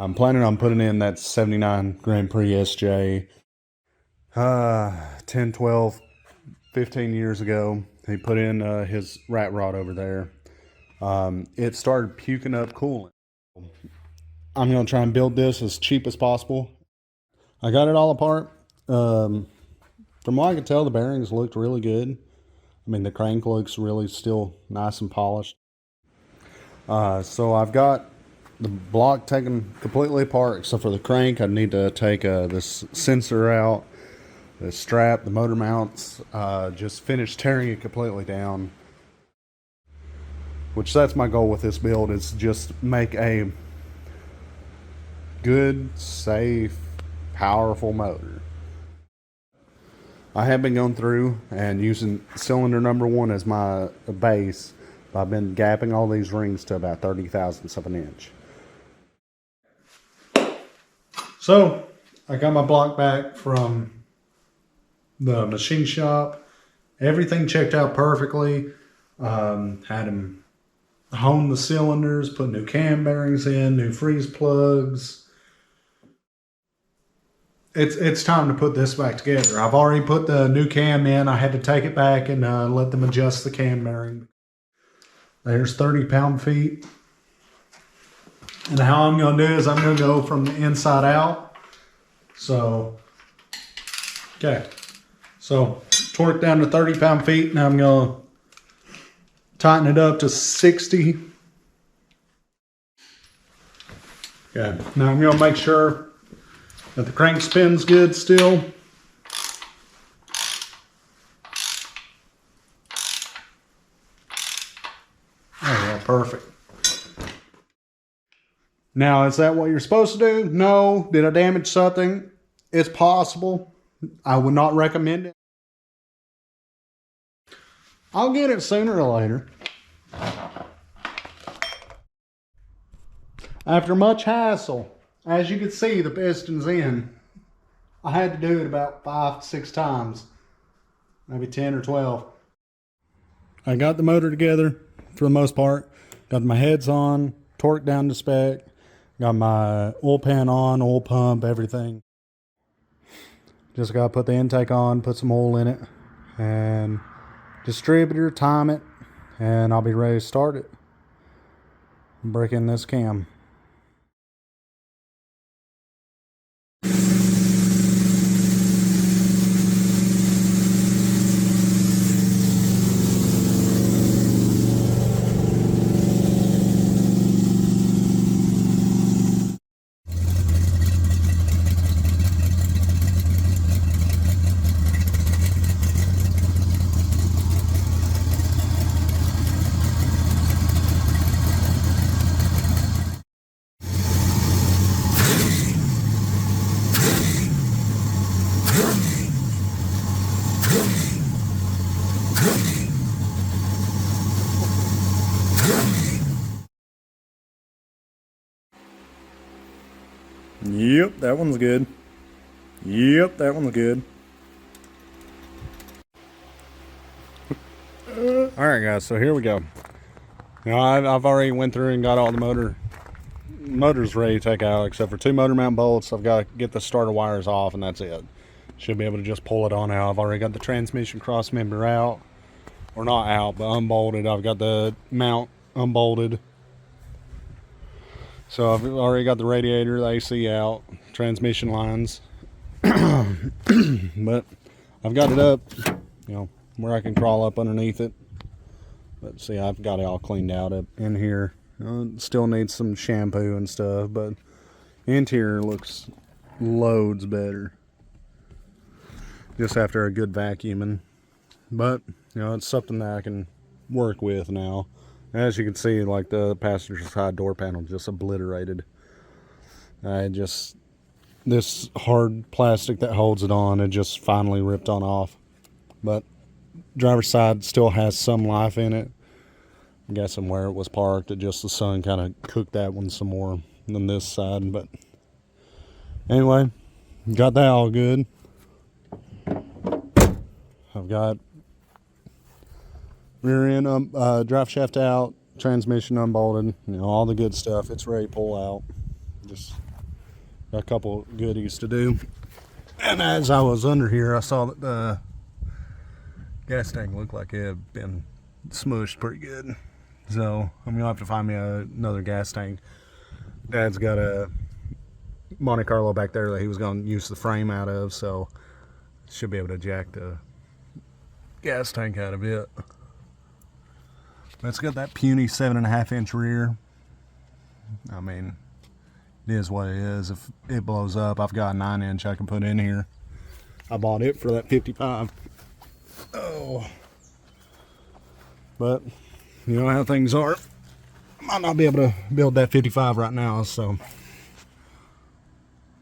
I'm planning on putting in that 79 Grand Prix SJ 10, 12, 15 years ago. He put in his rat rod over there. It started puking up coolant. I'm going to try and build this as cheap as possible. I got it all apart. From what I could tell, the bearings looked really good. I mean, the crank looks really still nice and polished. So I've got the block taken completely apart except for the crank. I need to take this sensor out, the strap, the motor mounts, just finish tearing it completely down. Which that's my goal with this build, is just make a good, safe, powerful motor. I have been going through and using cylinder number 1 as my base. I've been gapping all these rings to about 30 thousandths of an inch. So I got my block back from the machine shop. Everything checked out perfectly. Had him hone the cylinders, put new cam bearings in, new freeze plugs. It's time to put this back together. I've already put the new cam in. I had to take it back and let them adjust the cam bearing. There's 30 pound-feet. And how I'm going to do is I'm going to go from the inside out. So, okay. So, torque down to 30 pound-feet. Now I'm going to tighten it up to 60. Okay. Now I'm going to make sure that the crank spins good still. Oh yeah, perfect. Now, is that what you're supposed to do? No. Did I damage something? It's possible. I would not recommend it. I'll get it sooner or later. After much hassle, as you can see, the piston's in. I had to do it about 5 to 6 times, maybe 10 or 12. I got the motor together for the most part. Got my heads on, torque down to spec. Got my oil pan on, oil pump, everything. Just got to put the intake on, put some oil in it, and distributor, time it, and I'll be ready to start it. Break in this cam. Yep, that one's good. Yep, that one's good. Alright guys, so here we go. Now I've already went through and got all the motors ready to take out, except for 2 motor mount bolts. I've got to get the starter wires off and that's it. Should be able to just pull it on out. I've already got the transmission cross member out. Or not out, but unbolted. I've got the mount unbolted. So I've already got the radiator, the AC out, transmission lines. But I've got it up, you know, where I can crawl up underneath it. But see, I've got it all cleaned out up in here. Still needs some shampoo and stuff, but interior looks loads better. Just after a good vacuuming. But, you know, it's something that I can work with now. As you can see, like the passenger side door panel just obliterated. This hard plastic that holds it on, it just finally ripped on off. But driver's side still has some life in it. I'm guessing where it was parked, the sun kind of cooked that one some more than this side. But anyway, got that all good. I've got rear end drive shaft out, transmission unbolted, you know, all the good stuff. It's ready to pull out. Just Got a couple goodies to do. And as I was under here, I saw that the gas tank looked like it had been smushed pretty good. So I'm gonna have to find me another gas tank. Dad's got a Monte Carlo back there that he was gonna use the frame out of, so should be able to jack the gas tank out of it. It's got that puny 7.5-inch rear. I mean, it is what it is. If it blows up, I've got a 9-inch I can put in here. I bought it for that 55. Oh, but you know how things are. Might not be able to build that 55 right now, so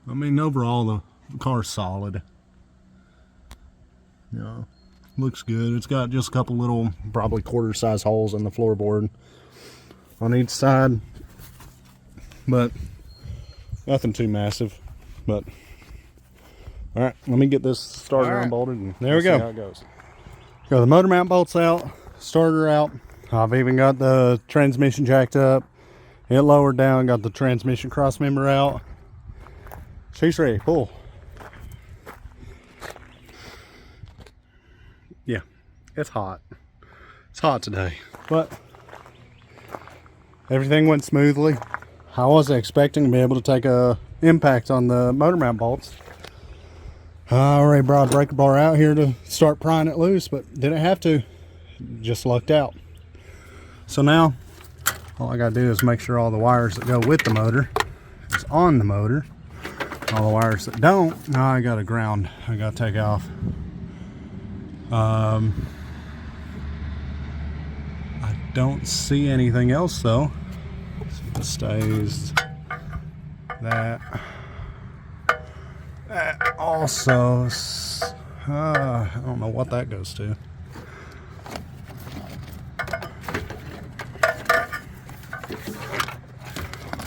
I mean, overall the car's solid. Yeah, looks good. It's got just a couple little, probably quarter-size holes in the floorboard on each side, but nothing too massive. But all right, let me get this starter unbolted, and there we go. See how it goes. Got the motor mount bolts out, starter out. I've even got the transmission jacked up, it lowered down, got the transmission cross member out. She's ready, pull. Yeah, it's hot. It's hot today, but everything went smoothly. I wasn't expecting to be able to take a impact on the motor mount bolts. I already brought a breaker bar out here to start prying it loose, but didn't have to. Just lucked out. So now, all I gotta do is make sure all the wires that go with the motor is on the motor. All the wires that don't, now I gotta ground. I gotta take off. I don't see anything else though. So it stays that. That also, I don't know what that goes to.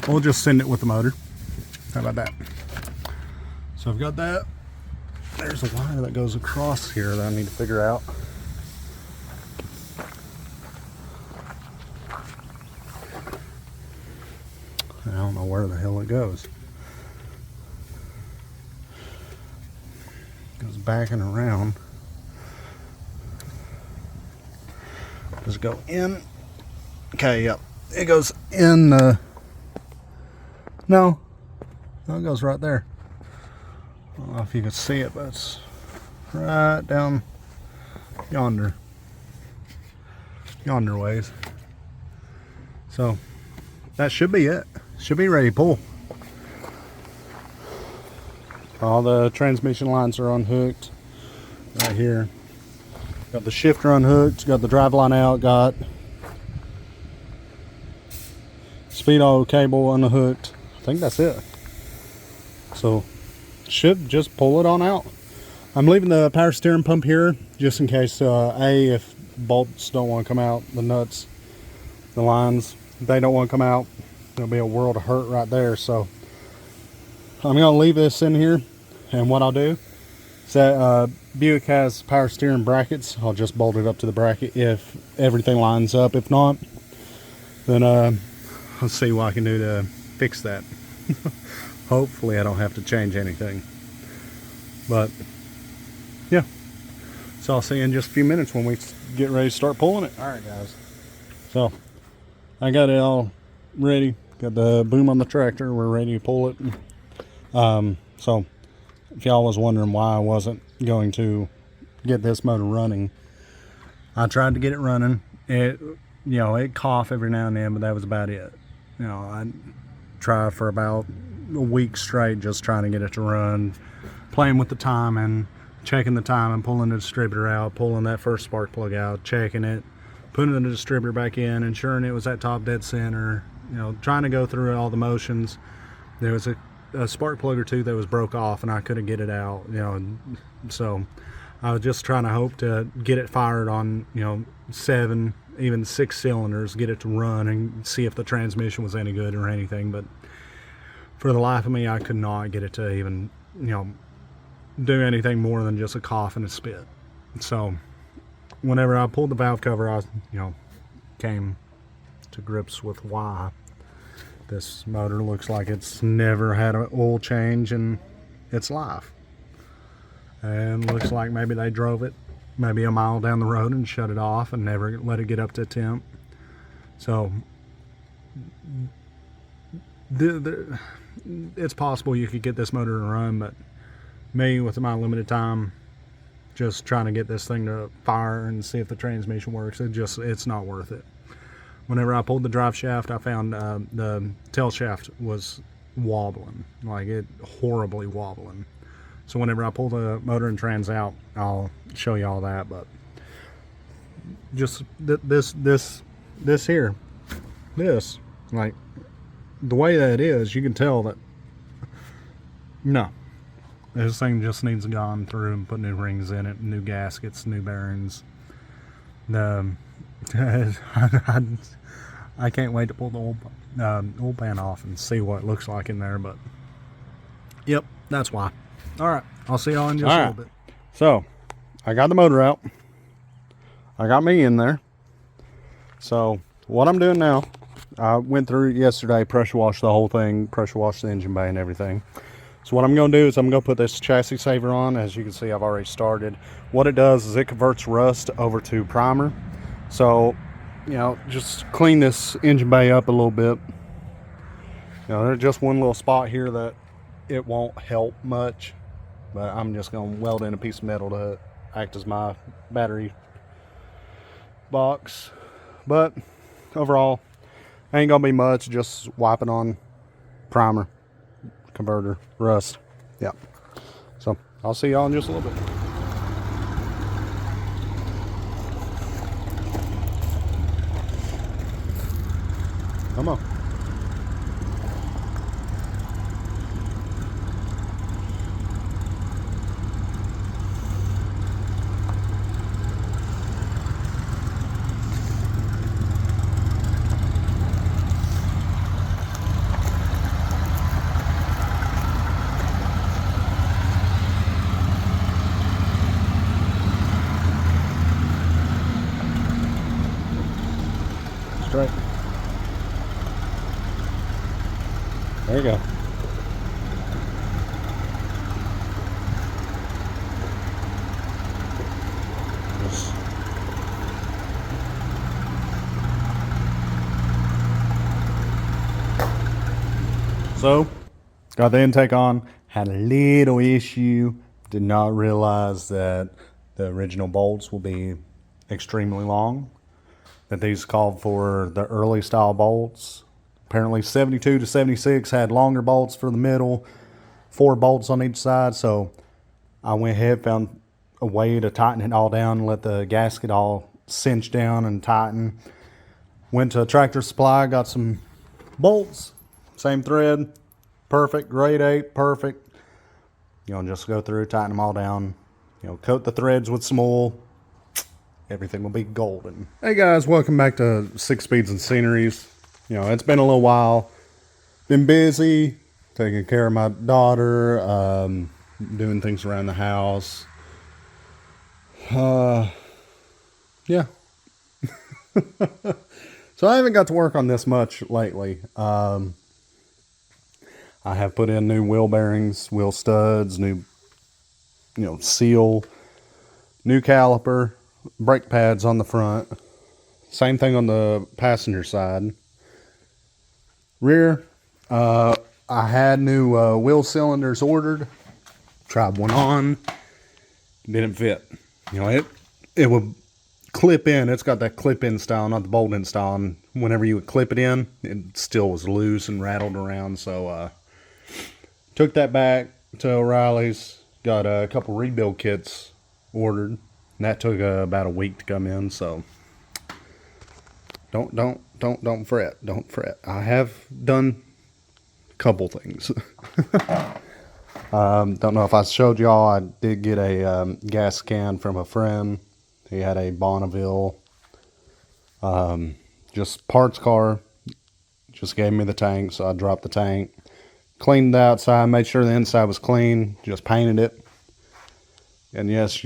We'll just send it with the motor. How about that? So I've got that. There's a wire that goes across here that I need to figure out. I don't know where the hell it goes. Goes back and around. Does it go in? Okay, yep. It goes in the... No, it goes right there. I don't know if you can see it, but it's right down yonder ways. So that should be it. Should be ready to pull. All the transmission lines are unhooked right here. Got the shifter unhooked, got the drive line out, got speedo cable unhooked. I think that's it. So should just pull it on out. I'm leaving the power steering pump here just in case if bolts don't want to come out, the nuts, the lines, if they don't want to come out, there'll be a world of hurt right there. So I'm gonna leave this in here, and what I'll do is that Buick has power steering brackets. I'll just bolt it up to the bracket if everything lines up. If not, then let's see what I can do to fix that. Hopefully I don't have to change anything, but yeah, so I'll see you in just a few minutes when we get ready to start pulling it. All right guys, so I got it all ready, got the boom on the tractor, we're ready to pull it. So if y'all was wondering why I wasn't going to get this motor running, I tried to get it running. It coughed every now and then, but that was about it. I tried for about a week straight just trying to get it to run, playing with the timing, checking the timing, pulling the distributor out, pulling that first spark plug out, checking it, putting the distributor back in, ensuring it was at top dead center, trying to go through all the motions. There was a spark plug or two that was broke off and I couldn't get it out, so I was just trying to hope to get it fired on 7, even 6 cylinders, get it to run and see if the transmission was any good or anything. But for the life of me, I could not get it to even do anything more than just a cough and a spit. So whenever I pulled the valve cover, I came to grips with why This motor looks like it's never had an oil change in its life. And looks like maybe they drove it maybe a mile down the road and shut it off and never let it get up to temp. So it's possible you could get this motor to run, but me, with my limited time, just trying to get this thing to fire and see if the transmission works, it's not worth it. Whenever I pulled the drive shaft, I found the tail shaft was wobbling, like it horribly wobbling. So whenever I pull the motor and trans out, I'll show you all that. But just this here, like the way that it is, you can tell that no, this thing just needs gone through and put new rings in it, new gaskets, new bearings. I can't wait to pull the oil pan off and see what it looks like in there. But yep, that's why. All right, I'll see y'all in just a little bit. So I got the motor out. I got me in there. So what I'm doing now, I went through yesterday, pressure washed the whole thing, pressure washed the engine bay and everything. So what I'm going to do is I'm going to put this chassis saver on. As you can see, I've already started. What it does is it converts rust over to primer. So, you know, just clean this engine bay up a little bit. You know, there's just one little spot here that it won't help much, but I'm just going to weld in a piece of metal to act as my battery box. But overall, ain't going to be much, just wiping on primer, converter, rust. Yeah. So I'll see y'all in just a little bit. Come on. Straight. There you go. Yes. So, got the intake on, had a little issue, did not realize that the original bolts will be extremely long, that these called for the early style bolts. Apparently 72 to 76 had longer bolts for the middle, 4 bolts on each side. So I went ahead, found a way to tighten it all down and let the gasket all cinch down and tighten. Went to Tractor Supply, got some bolts, same thread, perfect, grade 8, perfect. You know, just go through, tighten them all down, you know, coat the threads with some oil. Everything will be golden. Hey guys, welcome back to 6 Speeds and Sceneries. You know, it's been a little while. Been busy, taking care of my daughter, doing things around the house. Yeah. So I haven't got to work on this much lately. I have put in new wheel bearings, wheel studs, new, you know, seal, new caliper, brake pads on the front. Same thing on the passenger side. Rear, I had new wheel cylinders ordered. Tried one on, didn't fit. You know, it would clip in. It's got that clip-in style, not the bolt-in style. And whenever you would clip it in, it still was loose and rattled around. So took that back to O'Reilly's. Got a couple rebuild kits ordered. And that took about a week to come in. So don't fret. Don't fret. I have done a couple things. Don't know if I showed y'all. I did get a gas can from a friend. He had a Bonneville, just parts car. Just gave me the tank, so I dropped the tank. Cleaned the outside, made sure the inside was clean. Just painted it. And yes,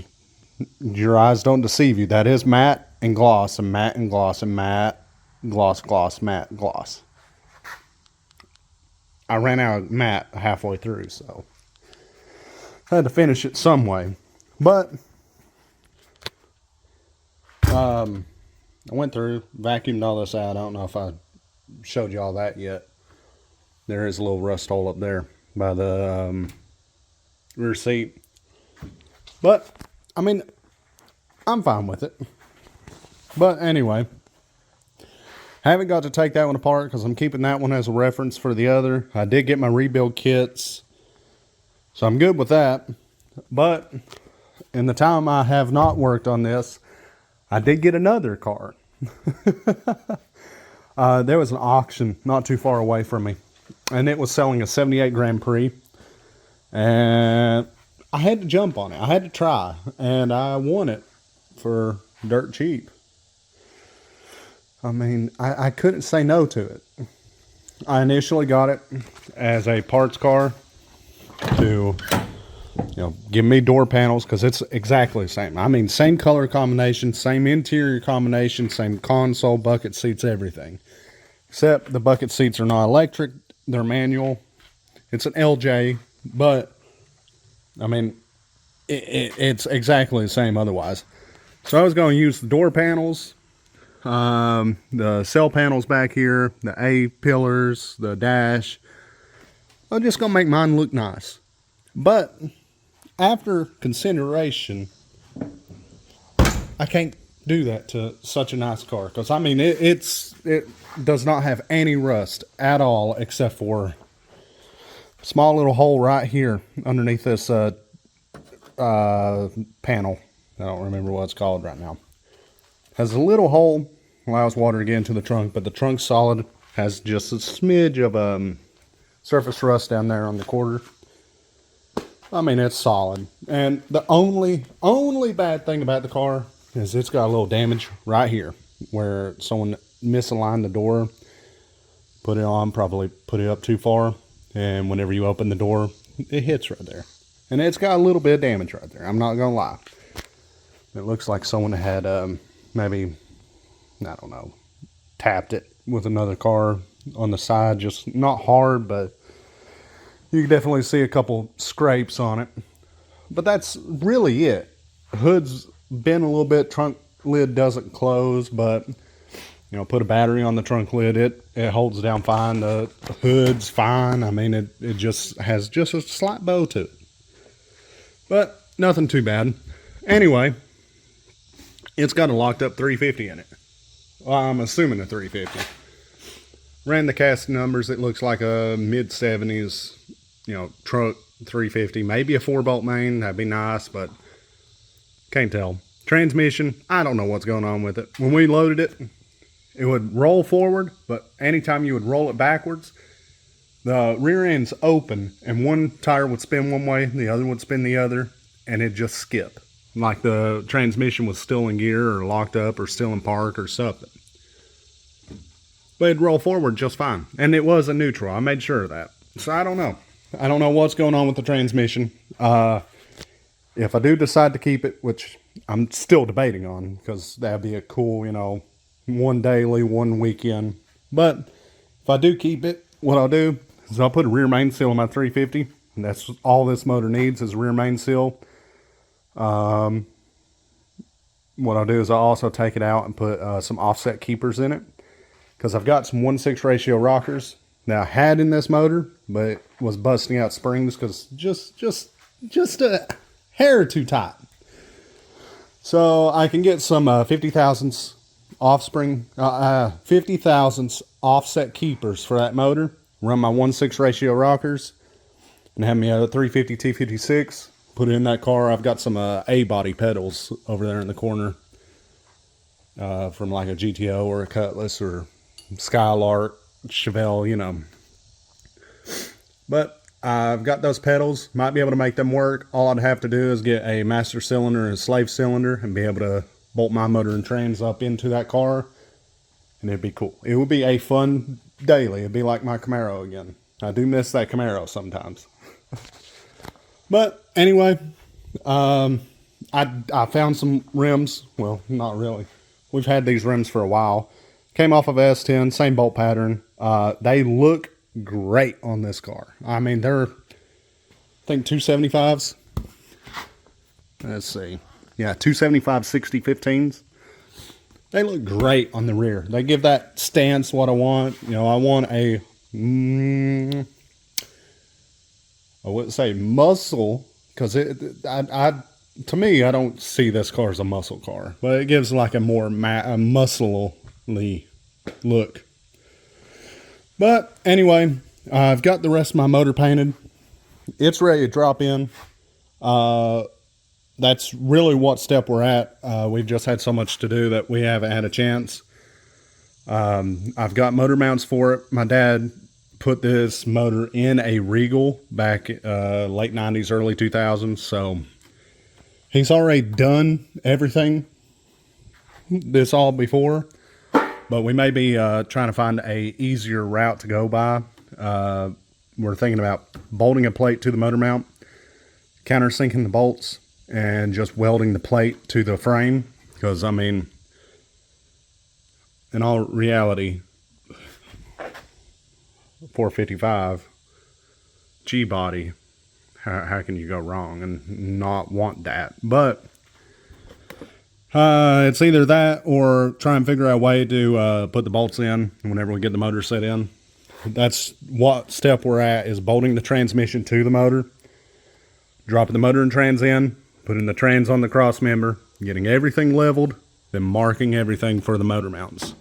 your eyes don't deceive you. That is matte and gloss, and matte and gloss, and matte, gloss, gloss, matte, gloss. I ran out of mat halfway through, so I had to finish it some way. But I went through, vacuumed all this out. I don't know if I showed you all that yet. There is a little rust hole up there by the rear seat. But, I mean, I'm fine with it. But anyway, haven't got to take that one apart because I'm keeping that one as a reference for the other. I did get my rebuild kits, so I'm good with that. But in the time I have not worked on this, I did get another car. There was an auction not too far away from me, and it was selling a 78 Grand Prix. And I had to jump on it. I had to try, and I won it for dirt cheap. I mean, I couldn't say no to it. I initially got it as a parts car to, give me door panels, because it's exactly the same. I mean, same color combination, same interior combination, same console, bucket seats, everything. Except the bucket seats are not electric, they're manual. It's an LJ, but, I mean, it's exactly the same otherwise. So I was going to use the door panels, the cell panels back here, the A pillars, the dash. I'm just going to make mine look nice. But after consideration, I can't do that to such a nice car. Because, I mean, it does not have any rust at all, except for a small little hole right here underneath this panel. I don't remember what it's called right now. Has a little hole, allows water to get into the trunk, but the trunk's solid. Has just a smidge of surface rust down there on the quarter. I mean, it's solid. And the only bad thing about the car is it's got a little damage right here where someone misaligned the door, put it on, probably put it up too far, and whenever you open the door, it hits right there. And it's got a little bit of damage right there. I'm not gonna lie. It looks like someone had maybe, I don't know, tapped it with another car on the side. Just not hard, but you can definitely see a couple scrapes on it. But that's really it. Hood's been a little bit. Trunk lid doesn't close, but put a battery on the trunk lid. It holds down fine. The hood's fine. I mean, it just has just a slight bow to it. But nothing too bad. Anyway, it's got a locked up 350 in it. Well, I'm assuming a 350. Ran the cast numbers. It looks like a mid-70s, truck 350. Maybe a 4-bolt main. That'd be nice, but can't tell. Transmission, I don't know what's going on with it. When we loaded it, it would roll forward, but anytime you would roll it backwards, the rear end's open, and one tire would spin one way, the other would spin the other, and it'd just skip. Like the transmission was still in gear or locked up or still in park or something. But it'd roll forward just fine. And it was a neutral. I made sure of that. So I don't know. I don't know what's going on with the transmission. If I do decide to keep it, which I'm still debating on, because that'd be a cool, one daily, one weekend. But if I do keep it, what I'll do is I'll put a rear main seal on my 350. And that's all this motor needs is a rear main seal. What I'll do is I'll also take it out and put some offset keepers in it, because I've got some 1/6 ratio rockers that I had in this motor, but it was busting out springs because just a hair too tight. So I can get some 50 thousandths offspring, 50 thousandths offset keepers for that motor. Run my 1/6 ratio rockers and have me a 350 T56. Put it in that car. I've got some A-body pedals over there in the corner from like a GTO or a Cutlass or Skylark, Chevelle, But I've got those pedals. Might be able to make them work. All I'd have to do is get a master cylinder and a slave cylinder and be able to bolt my motor and trans up into that car. And it'd be cool. It would be a fun daily. It'd be like my Camaro again. I do miss that Camaro sometimes. But anyway, I found some rims. Well, not really. We've had these rims for a while. Came off of S10, same bolt pattern. They look great on this car. I mean, they're, I think 275s. Let's see. Yeah, 275 6015s. They look great on the rear. They give that stance what I want. You know, I want a, I wouldn't say muscle, because to me, I don't see this car as a muscle car, but it gives like a more muscly look. But anyway, I've got the rest of my motor painted. It's ready to drop in. That's really what step we're at. We've just had so much to do that we haven't had a chance. I've got motor mounts for it. My dad put this motor in a Regal back late 90s, early 2000s. So he's already done everything this all before. But we may be trying to find a easier route to go by. We're thinking about bolting a plate to the motor mount, countersinking the bolts, and just welding the plate to the frame. Because, I mean, in all reality, 455 G-body, how can you go wrong and not want that? But it's either that or try and figure out a way to put the bolts in whenever we get the motor set in. That's what step we're at, is bolting the transmission to the motor, dropping the motor and trans in, putting the trans on the cross member, getting everything leveled, then marking everything for the motor mounts.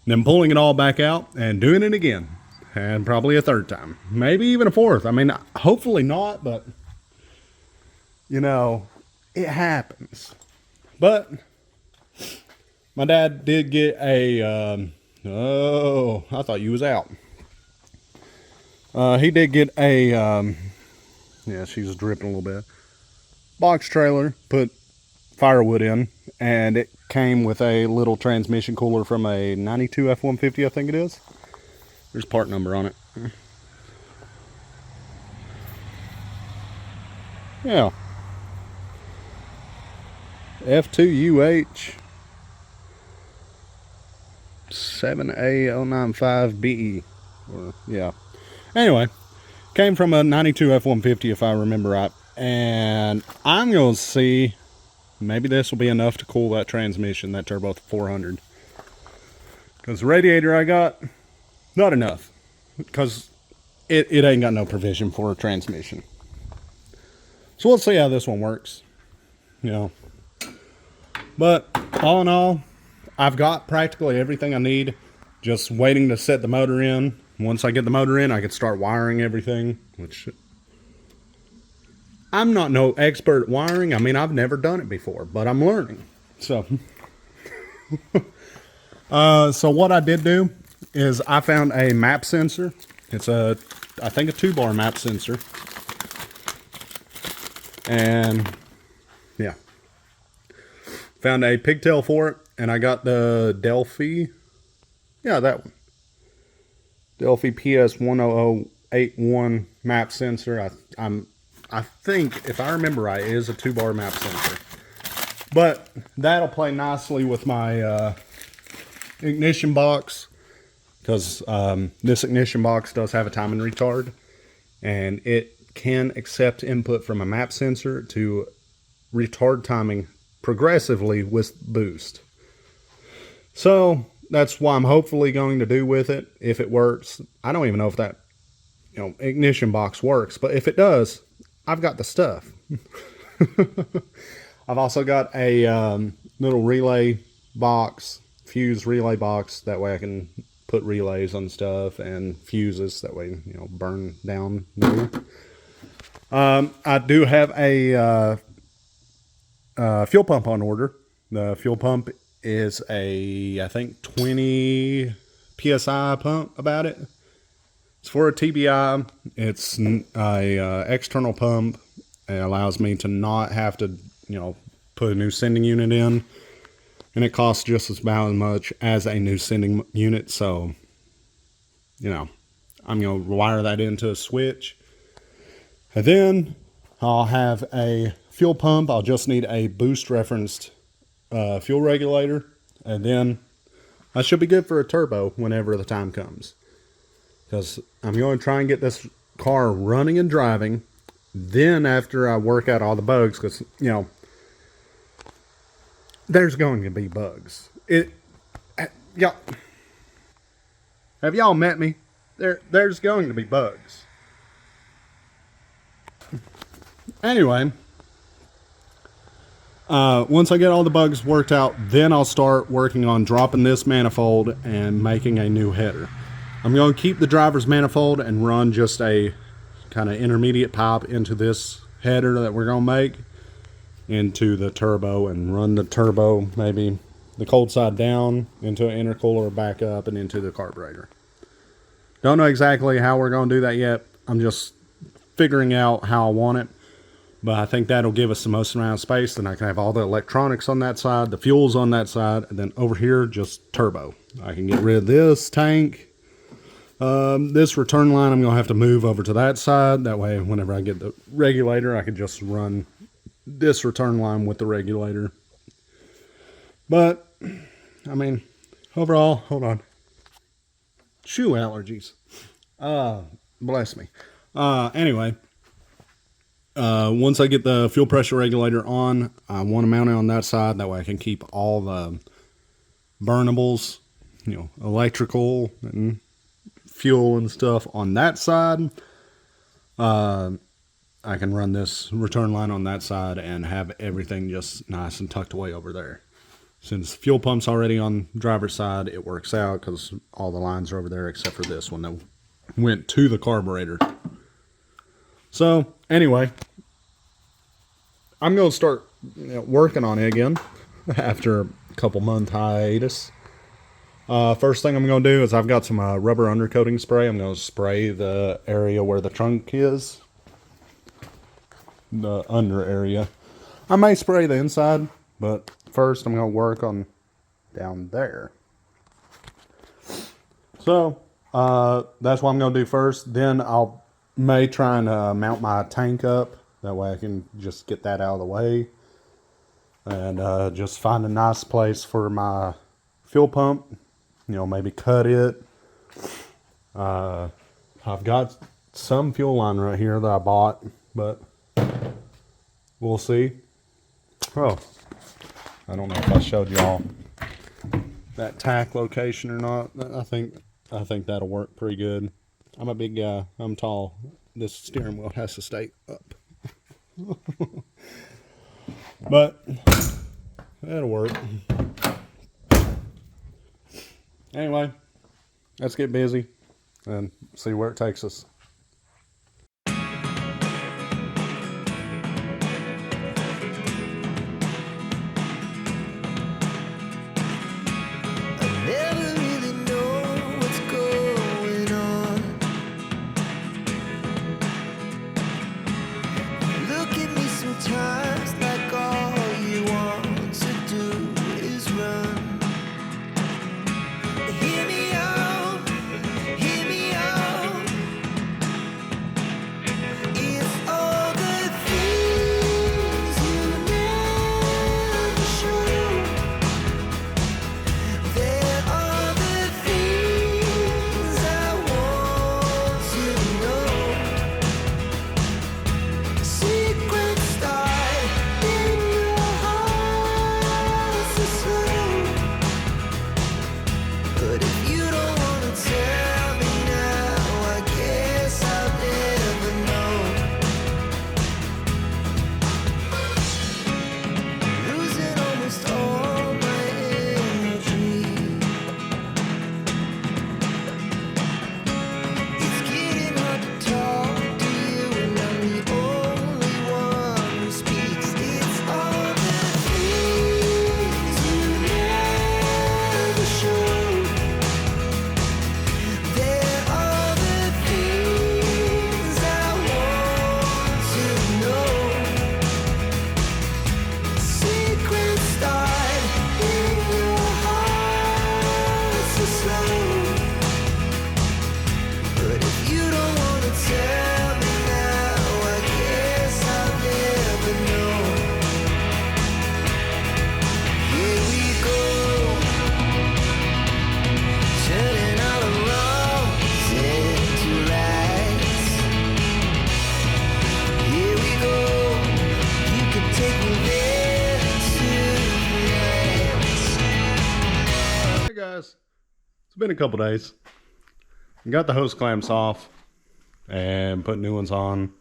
Then pulling it all back out and doing it again. And probably a third time. Maybe even a fourth. I mean, hopefully not, but, you know, it happens. But my dad did get a, oh, I thought you was out. He did get a, yeah, she's dripping a little bit. Box trailer, put firewood in, and it came with a little transmission cooler from a 92 F-150, I think it is. There's part number on it. Yeah. F2UH 7A095BE. Yeah. Anyway, came from a 92 F-150 if I remember right. And I'm going to see, maybe this will be enough to cool that transmission, that turbo 400. Because the radiator I got, not enough. Because it ain't got no provision for a transmission. So we'll see how this one works. You know. But all in all, I've got practically everything I need. Just waiting to set the motor in. Once I get the motor in, I can start wiring everything. Which, I'm not no expert at wiring. I mean, I've never done it before, but I'm learning. So, so what I did do is I found a map sensor. It's I think a 2-bar map sensor. And yeah, found a pigtail for it, and I got the Delphi. Yeah, that one. Delphi PS10081 map sensor. I think, if I remember right, it is a 2-bar map sensor. But that'll play nicely with my ignition box, because this ignition box does have a timing retard, and it can accept input from a map sensor to retard timing progressively with boost. So that's what I'm hopefully going to do with it, if it works. I don't even know if that, you know, ignition box works, but if it does, I've got the stuff. I've also got a little relay box, fuse relay box. That way I can put relays on stuff and fuses. That way, you know, burn down more. I do have a fuel pump on order. The fuel pump is a, I think, 20 PSI pump about it. It's for a TBI. It's a external pump. It allows me to not have to, you know, put a new sending unit in. And it costs just about as much as a new sending unit. So, you know, I'm going to wire that into a switch. And then I'll have a fuel pump. I'll just need a boost referenced fuel regulator. And then I should be good for a turbo whenever the time comes. because I'm going to try and get this car running and driving. Then after I work out all the bugs, because, you know, there's going to be bugs. Y'all, have y'all met me? There's going to be bugs. Anyway, once I get all the bugs worked out, then I'll start working on dropping this manifold and making a new header. I'm going to keep the driver's manifold and run just a kind of intermediate pipe into this header that we're going to make into the turbo, and run the turbo, maybe the cold side down into an intercooler, back up and into the carburetor. Don't know exactly how we're going to do that yet. I'm just figuring out how I want it. But I think that'll give us the most amount of space. Then I can have all the electronics on that side, the fuels on that side, and then over here, just turbo. I can get rid of this tank. This return line, I'm going to have to move over to that side. That way, whenever I get the regulator, I can just run this return line with the regulator. But, I mean, overall, hold on. Shoe allergies. Bless me. Anyway. Once I get the fuel pressure regulator on, I want to mount it on that side. That way I can keep all the burnables, you know, electrical and fuel and stuff on that side. I can run this return line on that side and have everything just nice and tucked away over there. Since fuel pump's already on driver's side, it works out because all the lines are over there except for this one that went to the carburetor. So, anyway, I'm going to start working on it again after a couple month hiatus. First thing I'm going to do is I've got some rubber undercoating spray. I'm going to spray the area where the trunk is, the under area. I may spray the inside, but first I'm going to work on down there. So, that's what I'm going to do first. Then I'll may try and mount my tank up. That way I can just get that out of the way. And just find a nice place for my fuel pump. You know, maybe cut it. I've got some fuel line right here that I bought. But we'll see. Oh, I don't know if I showed y'all that tack location or not. I think that'll work pretty good. I'm a big guy. I'm tall. This steering wheel has to stay up. But that'll work. Anyway, let's get busy and see where it takes us. It's been a couple days. Got the hose clamps off and put new ones on,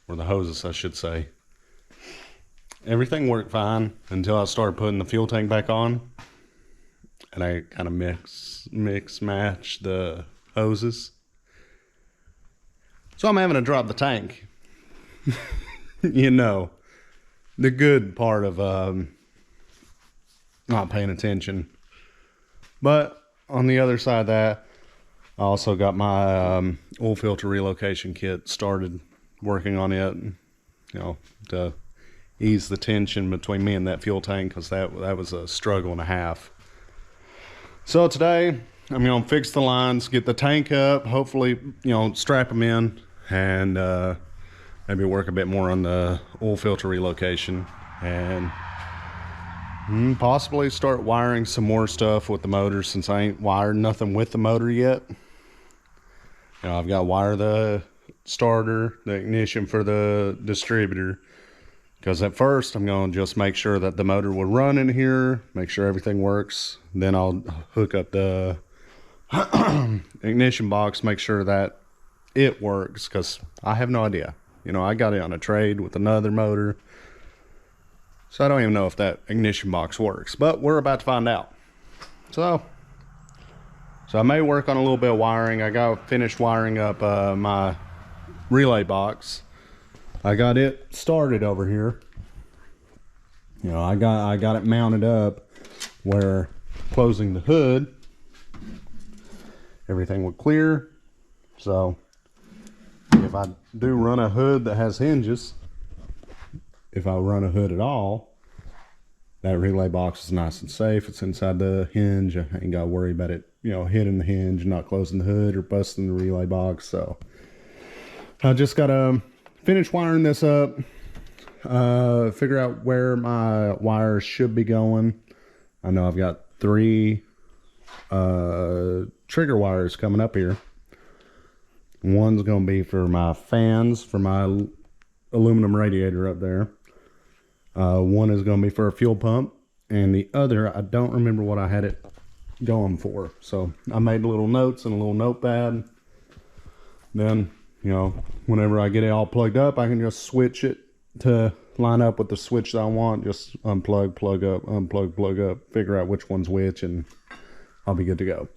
or the hoses I should say. Everything worked fine until I started putting the fuel tank back on, and I kind of mix match the hoses. So I'm having to drop the tank. You know, the good part of not paying attention. But on the other side of that, I also got my oil filter relocation kit started, working on it, you know, to ease the tension between me and that fuel tank, because that was a struggle and a half. So today I'm going to fix the lines, get the tank up, hopefully, you know, strap them in, and maybe work a bit more on the oil filter relocation, and possibly start wiring some more stuff with the motor, since I ain't wired nothing with the motor yet. You know, I've got to wire the starter, the ignition for the distributor, because at first I'm going to just make sure that the motor will run in here, make sure everything works. Then I'll hook up the ignition box, make sure that it works, because I have no idea. You know, I got it on a trade with another motor, so I don't even know if that ignition box works, but we're about to find out. So I may work on a little bit of wiring. I got to finish wiring up my relay box. I got it started over here. You know, I got it mounted up where closing the hood, everything would clear. So if I do run a hood that has hinges, if I run a hood at all, that relay box is nice and safe. It's inside the hinge. I ain't got to worry about it, you know, hitting the hinge, not closing the hood or busting the relay box. So I just got to finish wiring this up, figure out where my wires should be going. I know I've got 3 trigger wires coming up here. One's going to be for my fans, for my aluminum radiator up there. One is going to be for a fuel pump, and the other, I don't remember what I had it going for. So I made little notes in a little notepad. Then, you know, whenever I get it all plugged up, I can just switch it to line up with the switch that I want. Just unplug, plug up, unplug, plug up, figure out which one's which, and I'll be good to go.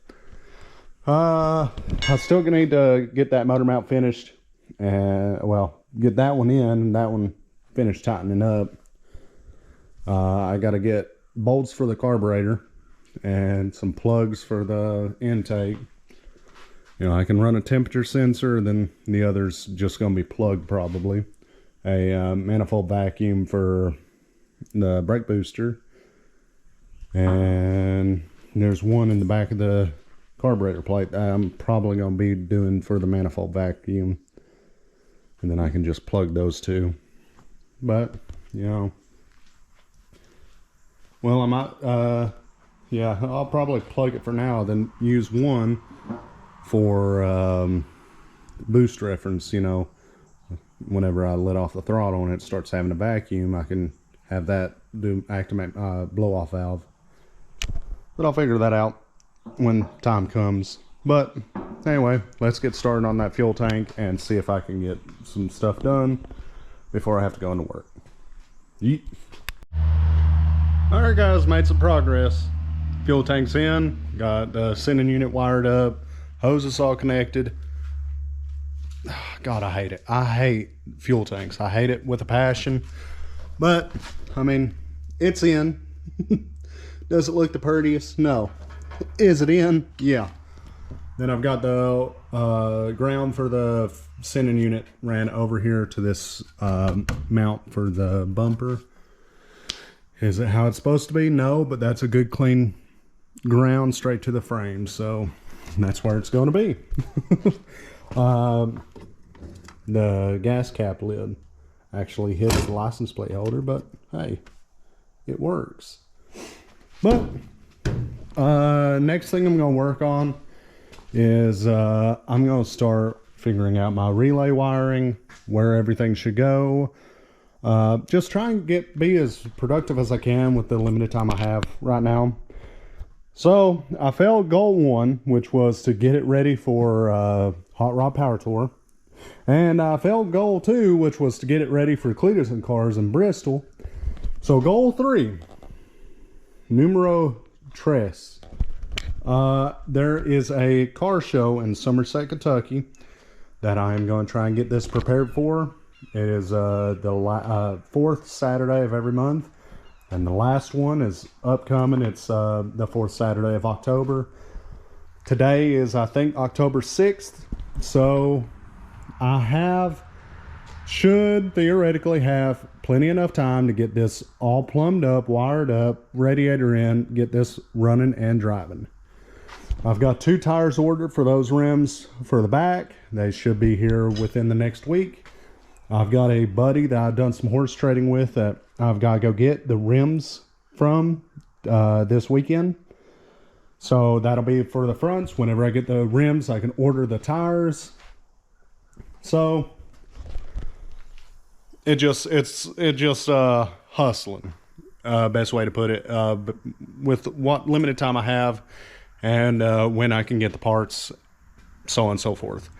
I still gonna need to get that motor mount finished, and well, get that one in and that one finished tightening up. I got to get bolts for the carburetor and some plugs for the intake. You know, I can run a temperature sensor, then the other's just going to be plugged probably. A manifold vacuum for the brake booster. And there's one in the back of the carburetor plate that I'm probably going to be doing for the manifold vacuum. And then I can just plug those two. But, you know, well, I might, yeah, I'll probably plug it for now, then use one for boost reference. You know, whenever I let off the throttle and it starts having a vacuum, I can have that activate blow off valve. But I'll figure that out when time comes. But anyway, let's get started on that fuel tank and see if I can get some stuff done before I have to go into work. Yeet. Alright guys, made some progress. Fuel tank's in, got the sending unit wired up, hoses all connected. God, I hate it. I hate fuel tanks. I hate it with a passion. But, I mean, it's in. Does it look the prettiest? No. Is it in? Yeah. Then I've got the ground for the sending unit ran over here to this mount for the bumper. Is it how it's supposed to be? No, but that's a good clean ground straight to the frame, so that's where it's going to be. The gas cap lid actually hits the license plate holder, but hey, it works. But next thing I'm going to work on is I'm going to start figuring out my relay wiring, where everything should go. Just try and be as productive as I can with the limited time I have right now. So I failed goal 1, which was to get it ready for Hot Rod Power Tour. And I failed goal 2, which was to get it ready for Cletus and Cars in Bristol. So goal 3, numero tres. There is a car show in Somerset, Kentucky that I am going to try and get this prepared for. It is the fourth Saturday of every month. And the last one is upcoming. It's the fourth Saturday of October. Today is, I think, October 6th. So I should theoretically have plenty enough time to get this all plumbed up, wired up, radiator in, get this running and driving. I've got 2 tires ordered for those rims for the back. They should be here within the next week. I've got a buddy that I've done some horse trading with that I've got to go get the rims from this weekend. So that'll be for the fronts. Whenever I get the rims, I can order the tires. So it's just hustling, best way to put it, with what limited time I have and when I can get the parts, so on and so forth.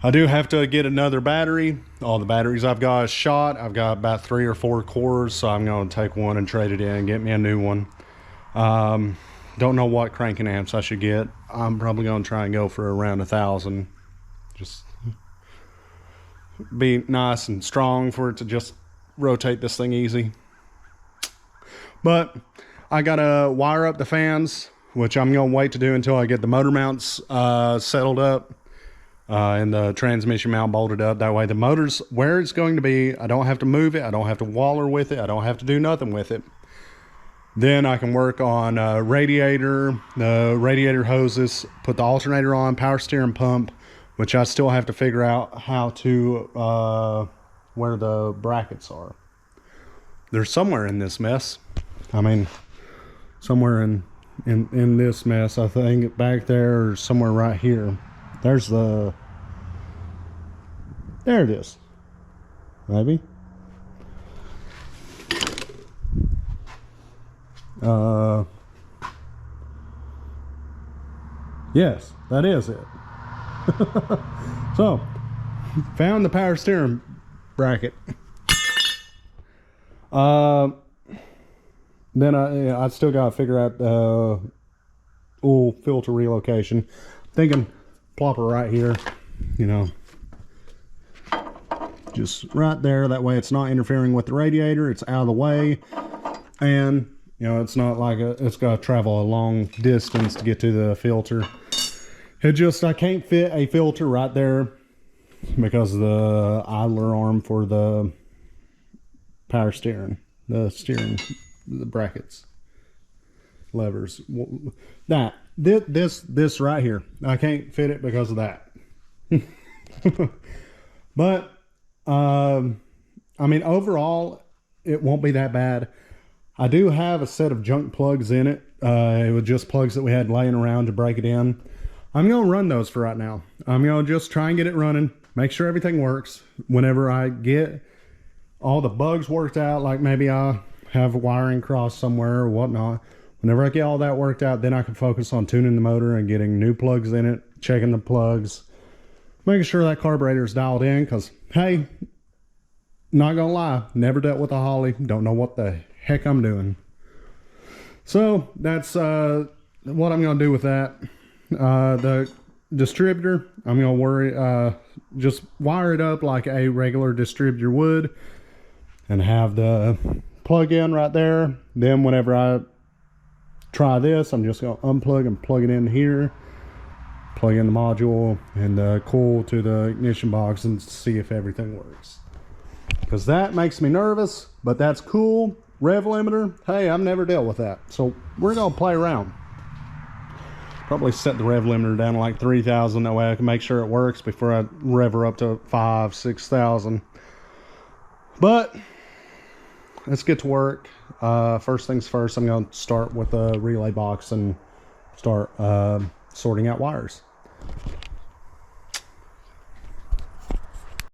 I do have to get another battery. All the batteries I've got is shot. I've got about 3 or 4 cores, so I'm going to take one and trade it in and get me a new one. Don't know what cranking amps I should get. I'm probably going to try and go for around 1,000. Just be nice and strong for it to just rotate this thing easy. But I gotta wire up the fans, which I'm gonna wait to do until I get the motor mounts settled up and the transmission mount bolted up. That way the motor's where it's going to be. I don't have to move it. I don't have to waller with it. I don't have to do nothing with it. Then I can work on the radiator hoses, put the alternator on, power steering pump, which I still have to figure out how to, where the brackets are. They're somewhere in this mess. I mean, somewhere in this mess. I think back there or somewhere right here. There's there it is. Maybe. Yes, that is it. So, found the power steering bracket. Then I still got to figure out the oil filter relocation. Thinking plop her right here, you know, just right there. That way it's not interfering with the radiator. It's out of the way, and you know, it's not like it's got to travel a long distance to get to the filter. I can't fit a filter right there because of the idler arm for the power steering, the brackets, levers. This right here, I can't fit it because of that. But I mean, overall, it won't be that bad. I do have a set of junk plugs in it. It was just plugs that we had laying around to break it in. I'm going to run those for right now. I'm going to just try and get it running, make sure everything works. Whenever I get all the bugs worked out, like maybe I have a wiring cross somewhere or whatnot, whenever I get all that worked out, then I can focus on tuning the motor and getting new plugs in it, checking the plugs, making sure that carburetor is dialed in, because, hey, not going to lie, never dealt with a Holly, don't know what the heck I'm doing. So that's what I'm going to do with that. The distributor, I'm going to just wire it up like a regular distributor would and have the plug in right there. Then whenever I try this, I'm just going to unplug and plug it in here, plug in the module and the coil to the ignition box and see if everything works, because that makes me nervous, but that's cool. Rev limiter, hey, I've never dealt with that, so we're going to play around. Probably set the rev limiter down to like 3,000, that way I can make sure it works before I rev her up to 5,000, 6,000. But let's get to work. First things first, I'm going to start with the relay box and start sorting out wires.